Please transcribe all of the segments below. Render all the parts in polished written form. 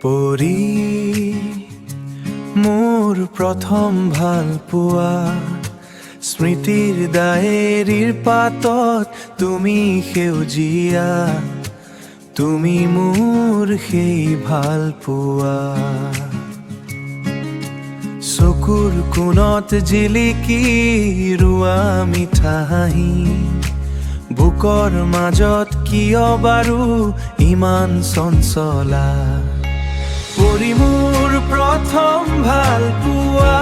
পৰি মোৰ প্ৰথম ভাল পোৱা স্মৃতিৰ ডায়েৰীৰ পাতত তুমি সেউজীয়া, তুমি মোৰ সেই ভাল পোৱা। চকুৰ কোণত জিলিকি ৰোৱা মিঠা হাঁহি, বুকৰ মাজত কিয় বাৰু ইমান চঞ্চলা। পৰি মোৰ প্ৰথম ভাল পোৱা,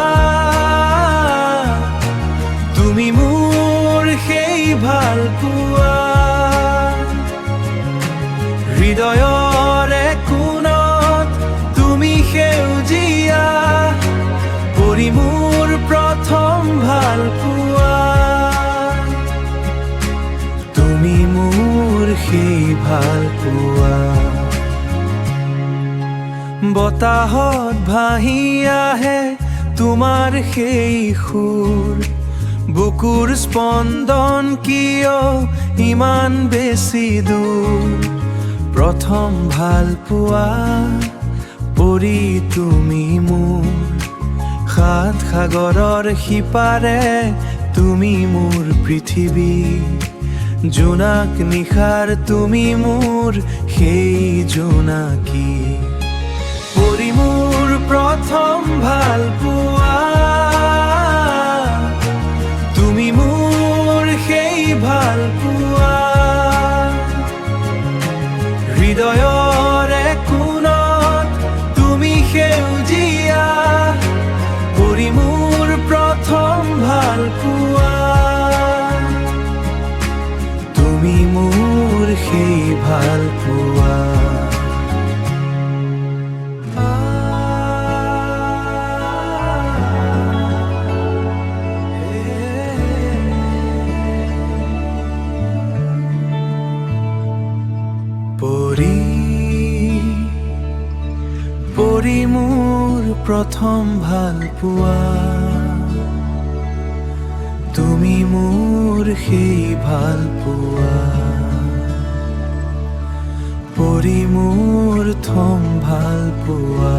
তুমি মোৰ সেই ভাল পোৱা। হৃদয়ৰে কোণত তুমি সেউজীয়া, পৰি মোৰ প্ৰথম ভাল পোৱা। তুমি মোৰ সেই ভাল পোৱা। বতাহত ভাহি আহে তোমাৰ সেই সুৰ, বুকুৰ স্পন্দন কিয় ইমান বেছি দূৰ। প্ৰথম ভাল পোৱা পৰি তুমি মোৰ, সাত সাগৰৰ সিপাৰে তুমি মোৰ পৃথিৱী। জোনাক নিশাৰ তুমি মোৰ সেই জোনাকী। পৰি মোৰ প্ৰথম ভাল পোৱা, তুমি মোৰ সেই ভাল পোৱা। হৃদয়ৰে কোণত তুমি সেউজীয়া, পৰি মোৰ প্ৰথম ভাল পোৱা। তুমি মোৰ সেই ভাল পোৱা। পৰি মোৰ প্ৰথম ভাল পোৱা, তুমি মোৰ সেই ভাল পোৱা। পৰি মোৰ থম ভাল পোৱা।